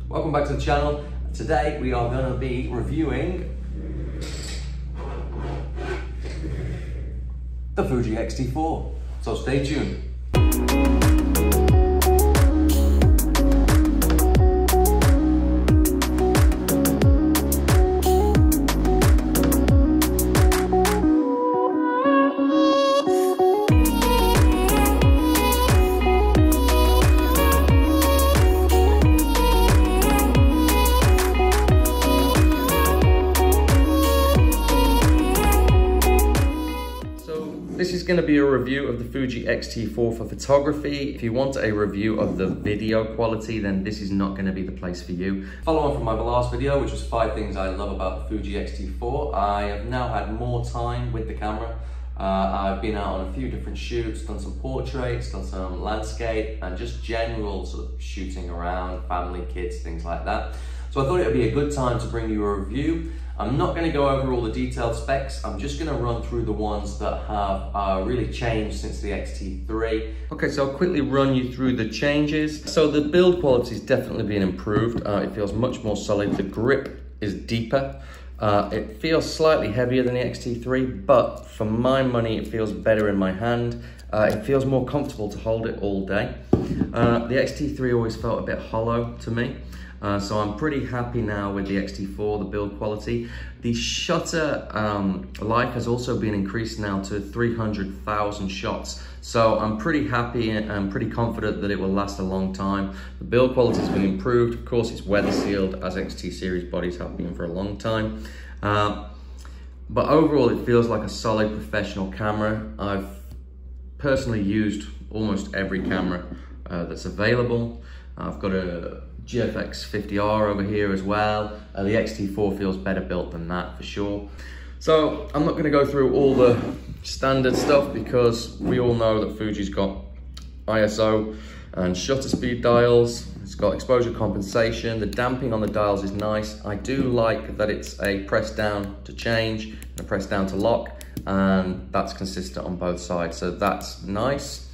Welcome back to the channel. Today we are going to be reviewing the Fuji X-T4, so stay tuned. This is going to be a review of the Fuji X-T4 for photography. If you want a review of the video quality, then this is not going to be the place for you. Follow on from my last video, which was 5 things I love about the Fuji X-T4. I have now had more time with the camera. I've been out on a few different shoots, done some portraits, done some landscape, and just general sort of shooting around, family, kids, things like that. So I thought it would be a good time to bring you a review. I'm not going to go over all the detailed specs. I'm just going to run through the ones that have really changed since the X-T3. Okay, so I'll quickly run you through the changes. So the build quality has definitely been improved. It feels much more solid. The grip is deeper. It feels slightly heavier than the X-T3, but for my money, it feels better in my hand. It feels more comfortable to hold it all day. The X-T3 always felt a bit hollow to me. So I'm pretty happy now with the X-T4, the build quality. The shutter life has also been increased now to 300,000 shots. So I'm pretty happy and pretty confident that it will last a long time. The build quality has been improved. Of course, it's weather sealed, as XT series bodies have been for a long time. But overall, it feels like a solid professional camera. I've personally used almost every camera that's available. I've got a GFX 50R over here as well. The X-T4 feels better built than that for sure. So I'm not going to go through all the standard stuff because we all know that Fuji's got ISO and shutter speed dials. It's got exposure compensation. The damping on the dials is nice. I do like that it's a press down to change and a press down to lock, and that's consistent on both sides, so that's nice.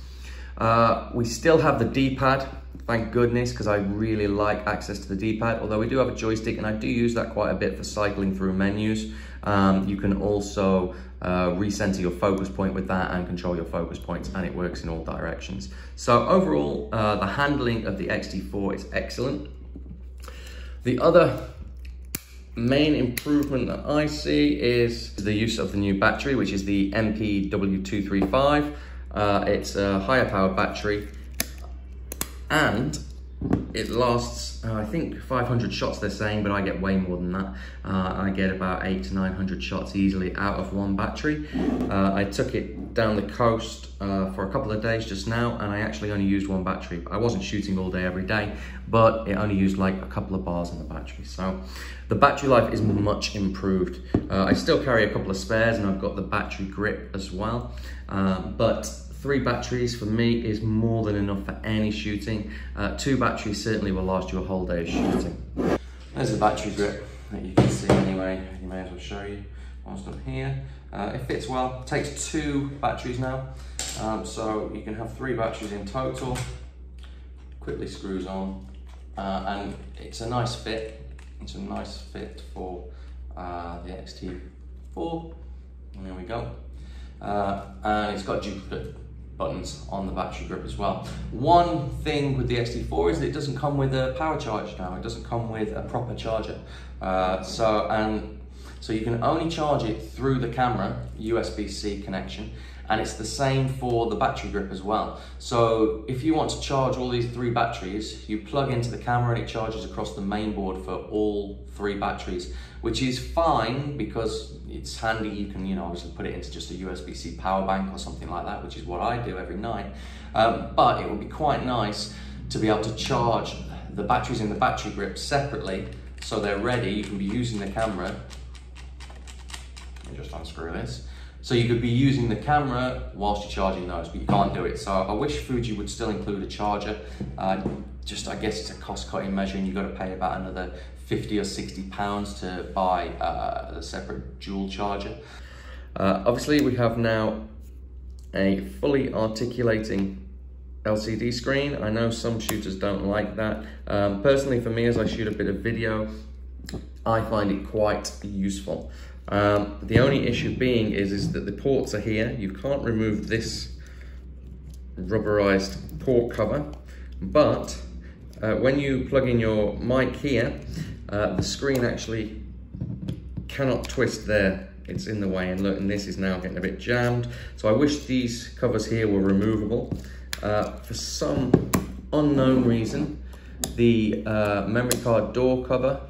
We still have the D-pad. Thank goodness, because I really like access to the D-pad, although we do have a joystick and I do use that quite a bit for cycling through menus. You can also recenter your focus point with that and control your focus points, and it works in all directions. So overall, the handling of the X-T4 is excellent. The other main improvement that I see is the use of the new battery, which is the MPW235. It's a higher powered battery, and it lasts, I think 500 shots they're saying, but I get way more than that. I get about 800 to 900 shots easily out of one battery. I took it down the coast for a couple of days just now, and I actually only used one battery. I wasn't shooting all day every day, but it only used like a couple of bars on the battery. So the battery life is much improved. I still carry a couple of spares, and I've got the battery grip as well, but 3 batteries for me is more than enough for any shooting. 2 batteries certainly will last you a whole day of shooting. There's the battery grip that you can see anyway. You may as well show you whilst I'm here. It fits well. It takes 2 batteries now, so you can have 3 batteries in total. Quickly screws on, and it's a nice fit. It's a nice fit for the X-T4. And there we go. And it's got duplicate buttons on the battery grip as well. One thing with the X-T4 is that it doesn't come with a power charge now. It doesn't come with a proper charger. So you can only charge it through the camera, USB-C connection, and it's the same for the battery grip as well. So if you want to charge all these 3 batteries, you plug into the camera and it charges across the main board for all 3 batteries, which is fine because it's handy. You can, obviously put it into just a USB-C power bank or something like that, which is what I do every night. But it would be quite nice to be able to charge the batteries in the battery grip separately, so they're ready. You can be using the camera. Let me just unscrew this. So you could be using the camera whilst you're charging those, but you can't do it. So I wish Fuji would still include a charger. I guess it's a cost-cutting measure, and you've got to pay about another 50 or 60 pounds to buy a separate dual charger. Obviously, we have now a fully articulating LCD screen. I know some shooters don't like that. Personally, for me, as I shoot a bit of video, I find it quite useful. The only issue being is that the ports are here. You can't remove this rubberized port cover, but when you plug in your mic here, the screen actually cannot twist there. It's in the way, and look, and this is now getting a bit jammed. So I wish these covers here were removable. For some unknown reason, the memory card door cover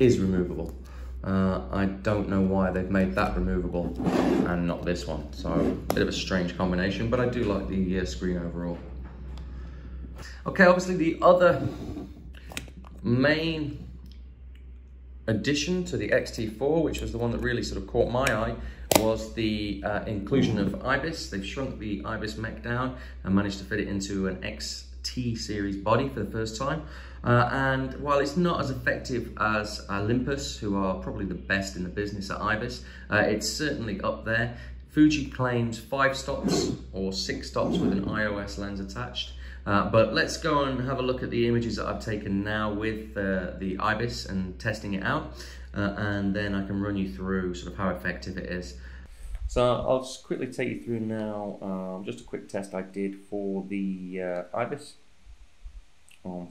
is removable. I don't know why they've made that removable and not this one. So a bit of a strange combination, but I do like the screen overall. Okay, obviously the other main addition to the XT4, which was the one that really sort of caught my eye, was the inclusion of IBIS. They've shrunk the IBIS mech down and managed to fit it into an XT series body for the first time. And while it's not as effective as Olympus, who are probably the best in the business at IBIS, it's certainly up there. Fuji claims 5 stops or 6 stops with an iOS lens attached. But let's go and have a look at the images that I've taken now with the IBIS and testing it out. And then I can run you through sort of how effective it is. So I'll just quickly take you through now just a quick test I did for the IBIS.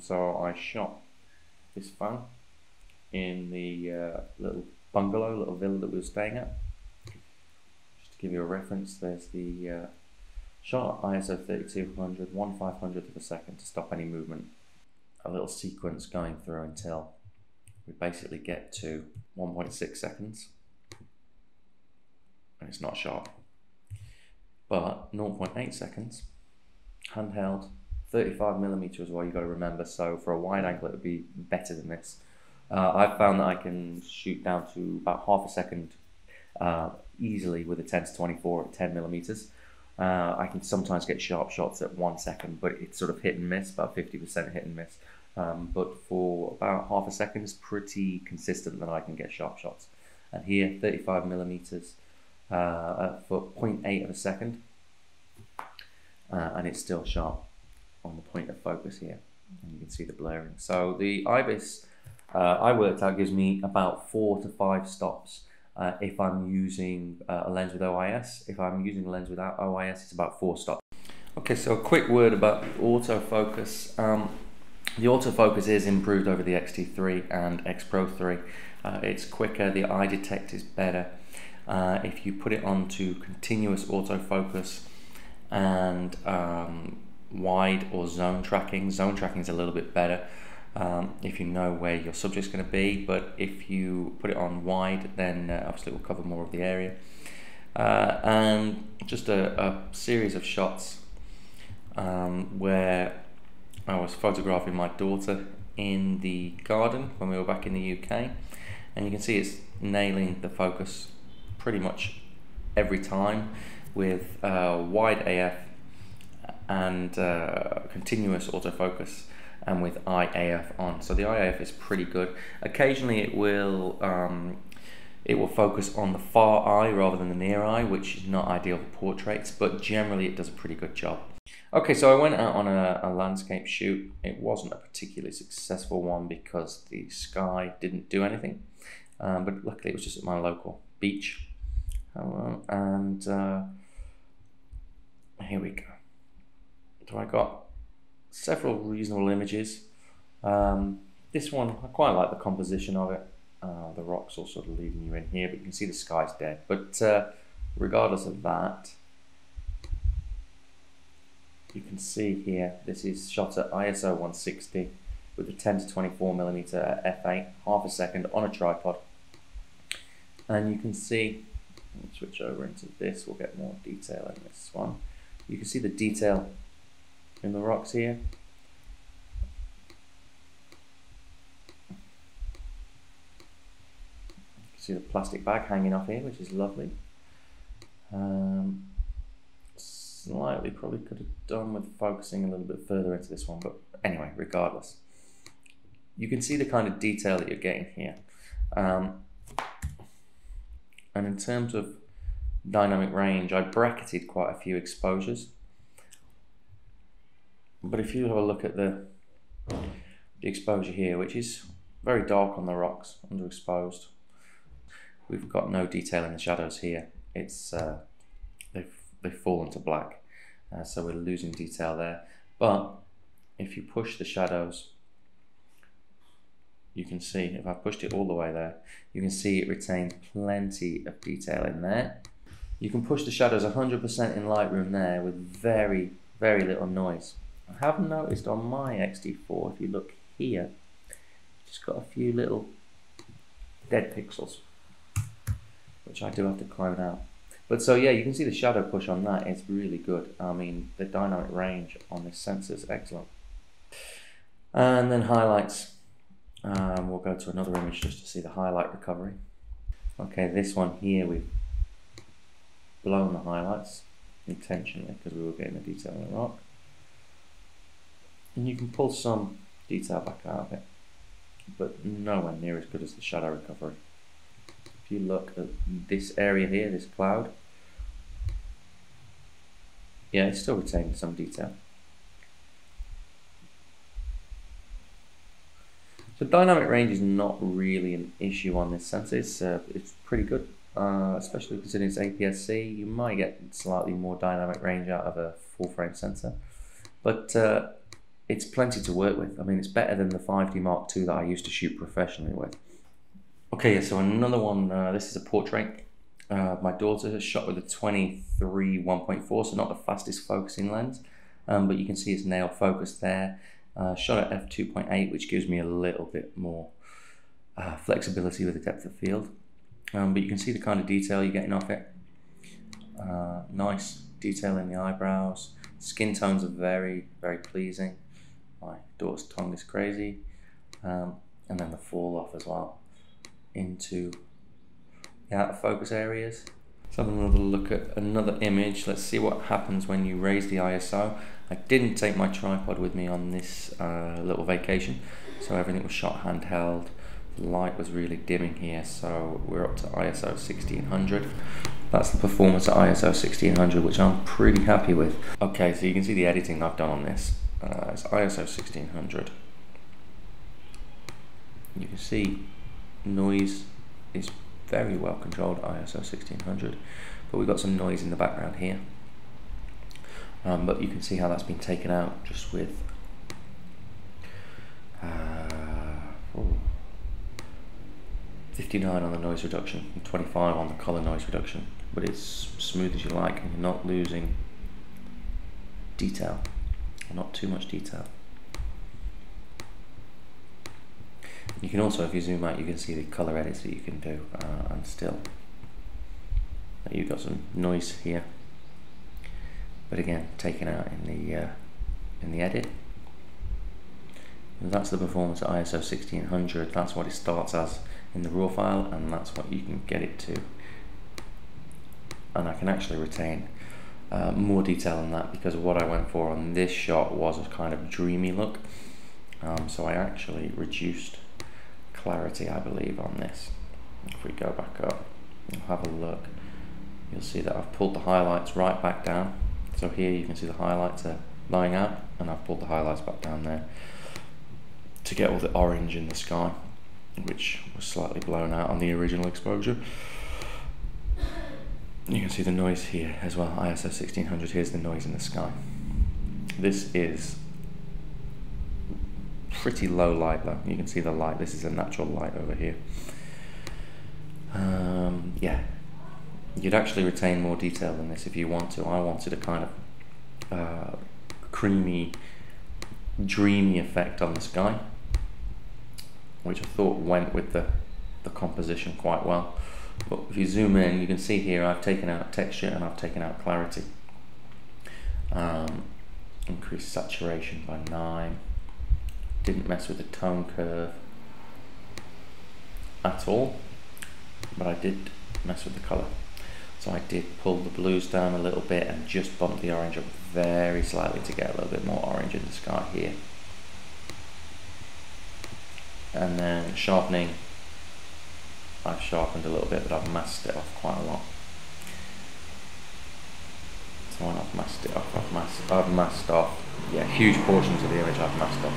So I shot this fan in the little bungalow, little villa that we were staying at. Just to give you a reference, there's the shot at ISO 3200, 1/500th of a second to stop any movement. A little sequence going through until we basically get to 1.6 seconds. And it's not sharp. But 0.8 seconds, handheld, 35mm as well, you've got to remember. So for a wide angle, it would be better than this. I've found that I can shoot down to about half a second easily with a 10-24 at 10mm. I can sometimes get sharp shots at 1 second, but it's sort of hit and miss, about 50% hit and miss. But for about half a second, it's pretty consistent that I can get sharp shots. And here, 35mm for 0.8 of a second, and it's still sharp on the point of focus here. And you can see the blurring. So the IBIS, I worked out, gives me about 4 to 5 stops. If I'm using a lens with OIS. If I'm using a lens without OIS, it's about 4 stops. Okay, so a quick word about autofocus. The autofocus is improved over the XT3 and X Pro 3. It's quicker, the eye detect is better. If you put it onto continuous autofocus and wide or zone tracking is a little bit better. If you know where your subject's going to be, but if you put it on wide, then obviously it will cover more of the area. And just a series of shots where I was photographing my daughter in the garden when we were back in the UK, and you can see it's nailing the focus pretty much every time with wide AF and continuous autofocus, and with IAF on. So the IAF is pretty good. Occasionally it will focus on the far eye rather than the near eye, which is not ideal for portraits, but generally it does a pretty good job. Okay, so I went out on a landscape shoot. It wasn't a particularly successful one because the sky didn't do anything, but luckily it was just at my local beach. And here we go. So I got several reasonable images. This one, I quite like the composition of it. The rocks all sort of leading you in here, but you can see the sky's dead. But regardless of that, you can see here, this is shot at ISO 160 with a 10-24mm at f8, half a second on a tripod. And you can see, let's switch over into this, we'll get more detail in this one. You can see the detail in the rocks here. You can see the plastic bag hanging off here, which is lovely. Slightly probably could have done with focusing a little bit further into this one, but anyway, regardless. You can see the kind of detail that you're getting here. And in terms of dynamic range, I bracketed quite a few exposures. But if you have a look at the exposure here, which is very dark on the rocks, underexposed, we've got no detail in the shadows here. It's they've fallen to black, so we're losing detail there. But if you push the shadows, you can see, if I pushed it all the way there, you can see it retains plenty of detail in there. You can push the shadows 100% in Lightroom there with very, very little noise. I have noticed on my XT4, if you look here, just got a few little dead pixels, which I do have to clone out. But so yeah, you can see the shadow push on that, it's really good. I mean, the dynamic range on this sensor is excellent. And then highlights. We'll go to another image just to see the highlight recovery. Okay, this one here, we've blown the highlights intentionally because we were getting the detail in the rock. And you can pull some detail back out of it, but nowhere near as good as the shadow recovery. If you look at this area here, this cloud, yeah, it's still retaining some detail. So dynamic range is not really an issue on this sensor. It's pretty good, especially considering it's APS-C. You might get slightly more dynamic range out of a full frame sensor, but it's plenty to work with. I mean, it's better than the 5D Mark II that I used to shoot professionally with. Okay, so another one, this is a portrait. My daughter has shot with a 23 1.4, so not the fastest focusing lens, but you can see it's nail focused there. Shot at f2.8, which gives me a little bit more flexibility with the depth of field. But you can see the kind of detail you're getting off it. Nice detail in the eyebrows. Skin tones are very, very pleasing. My daughter's tongue is crazy. And then the fall off as well into the out of focus areas. Let's have another look at another image. Let's see what happens when you raise the ISO. I didn't take my tripod with me on this little vacation, so everything was shot handheld. The light was really dimming here, so we're up to ISO 1600. That's the performance at ISO 1600, which I'm pretty happy with. Okay, so you can see the editing I've done on this. It's ISO 1600. You can see noise is very well controlled at ISO 1600, but we've got some noise in the background here. But you can see how that's been taken out just with 59 on the noise reduction and 25 on the color noise reduction, but it's smooth as you like and you're not losing detail, or not too much detail. You can also, if you zoom out, you can see the color edits that you can do, and still you've got some noise here, but again taken out in the edit. And that's the performance at ISO 1600. That's what it starts as in the raw file, and that's what you can get it to. And I can actually retain more detail than that, because what I went for on this shot was a kind of dreamy look. So I actually reduced clarity, I believe, on this. If we go back up and have a look, you'll see that I've pulled the highlights right back down. So here you can see the highlights are lying out, and I've pulled the highlights back down there to get all the orange in the sky, which was slightly blown out on the original exposure. You can see the noise here as well, ISO 1600, here's the noise in the sky. This is pretty low light though, you can see the light, this is a natural light over here. Yeah, you'd actually retain more detail than this if you want to. I wanted a kind of creamy, dreamy effect on the sky, which I thought went with the composition quite well. But if you zoom in, you can see here I've taken out texture and I've taken out clarity. Increased saturation by 9. Didn't mess with the tone curve at all, but I did mess with the colour. So I did pull the blues down a little bit and just bump the orange up very slightly to get a little bit more orange in the sky here. And then sharpening, I've sharpened a little bit, but I've masked it off quite a lot. So when I've masked it off, I've masked off yeah, huge portions of the image I've masked up.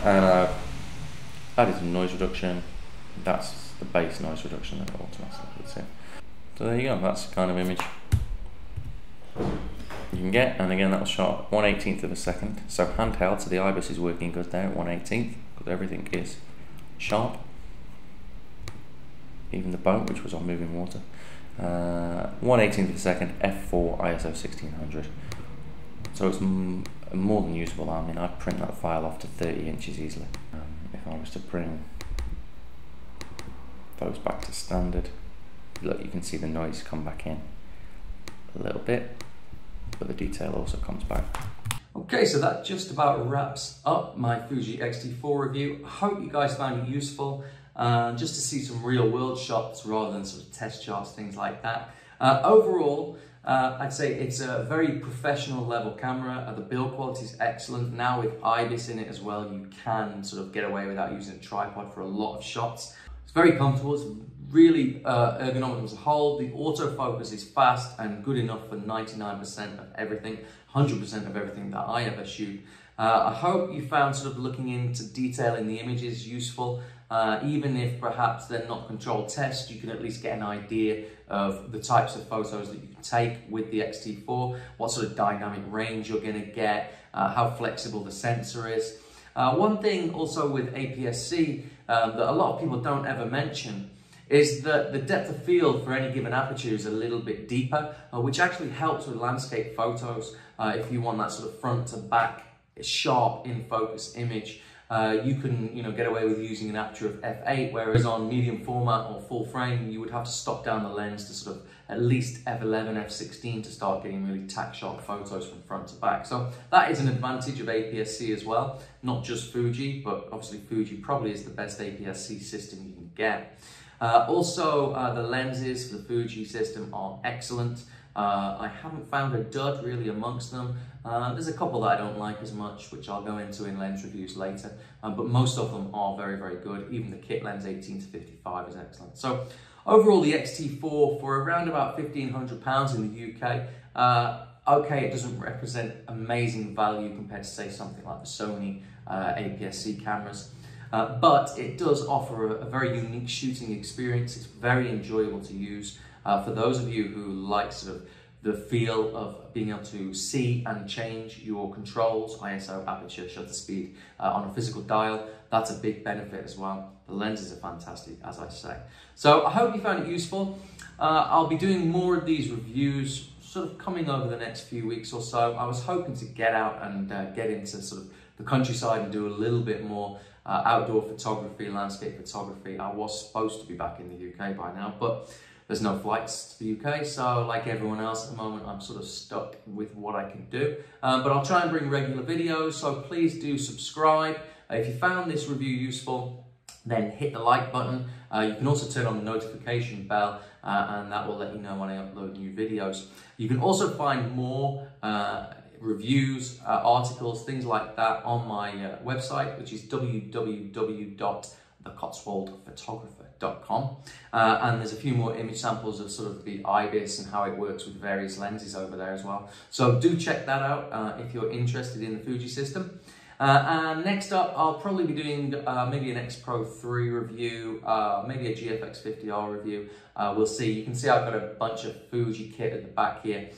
And I've added some noise reduction. That's the base noise reduction that automatically puts in. So there you go, that's the kind of image you can get. And again, that was shot 1/18th of a second. So handheld, so the IBIS is working good there at 1/18th, because everything is sharp. Even the boat, which was on moving water. 1/18th of a second, f4 ISO 1600. So it's more than usable. I mean, I'd print that file off to 30 inches easily. If I was to bring those back to standard, look, you can see the noise come back in a little bit, but the detail also comes back. Okay, so that just about wraps up my Fuji X-T4 review. I hope you guys found it useful, just to see some real world shots rather than sort of test shots, things like that. Overall, I'd say it's a very professional level camera. The build quality is excellent. Now with IBIS in it as well, you can sort of get away without using a tripod for a lot of shots. It's very comfortable. It's really ergonomic as a whole. The autofocus is fast and good enough for 99% of everything, 100% of everything that I ever shoot. I hope you found sort of looking into detail in the images useful. Even if perhaps they're not controlled tests, you can at least get an idea of the types of photos that you can take with the X-T4, what sort of dynamic range you're going to get, how flexible the sensor is. One thing also with APS-C that a lot of people don't ever mention is that the depth of field for any given aperture is a little bit deeper, which actually helps with landscape photos. If you want that sort of front to back, sharp in focus image, you can get away with using an aperture of f8, whereas on medium format or full frame, you would have to stop down the lens to sort of at least f11, f16 to start getting really tack sharp photos from front to back. So that is an advantage of APS-C as well, not just Fuji, but obviously Fuji probably is the best APS-C system you can get. Also, the lenses for the Fuji system are excellent. I haven't found a dud really amongst them. There's a couple that I don't like as much, which I'll go into in lens reviews later, but most of them are very, very good. Even the kit lens 18-55 is excellent. So overall, the X-T4 for around about £1,500 in the UK, okay, it doesn't represent amazing value compared to, say, something like the Sony APS-C cameras. But it does offer a very unique shooting experience. It's very enjoyable to use. For those of you who like sort of the feel of being able to see and change your controls, ISO, aperture, shutter speed on a physical dial, that's a big benefit as well. The lenses are fantastic, as I say. So I hope you found it useful. I'll be doing more of these reviews sort of coming over the next few weeks or so. I was hoping to get out and get into sort of the countryside and do a little bit more outdoor photography, landscape photography. I was supposed to be back in the UK by now, but there's no flights to the UK, so like everyone else at the moment, I'm sort of stuck with what I can do. But I'll try and bring regular videos, so please do subscribe. If you found this review useful, then hit the like button. You can also turn on the notification bell, and that will let you know when I upload new videos. You can also find more reviews, articles, things like that on my website, which is www.thecotswoldphotographer.com, and there's a few more image samples of sort of the IBIS and how it works with various lenses over there as well. So do check that out if you're interested in the Fuji system. And next up, I'll probably be doing maybe an X Pro 3 review, maybe a GFX 50R review. We'll see. You can see I've got a bunch of Fuji kit at the back here.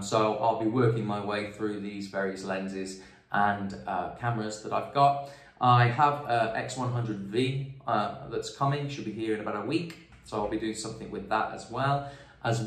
So I'll be working my way through these various lenses and cameras that I've got. I have a X100V that's coming, should be here in about a week. So I'll be doing something with that as well as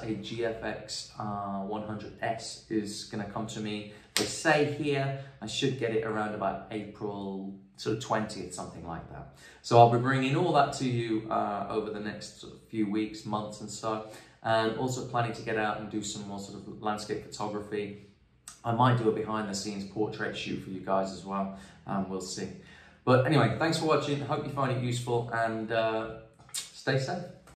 a GFX 100S is going to come to me. They say here I should get it around about April sort of 20th, something like that. So I'll be bringing all that to you over the next sort of few weeks, months and so, and also planning to get out and do some more sort of landscape photography. I might do a behind the scenes portrait shoot for you guys as well, we'll see. But anyway, thanks for watching, hope you find it useful, and stay safe.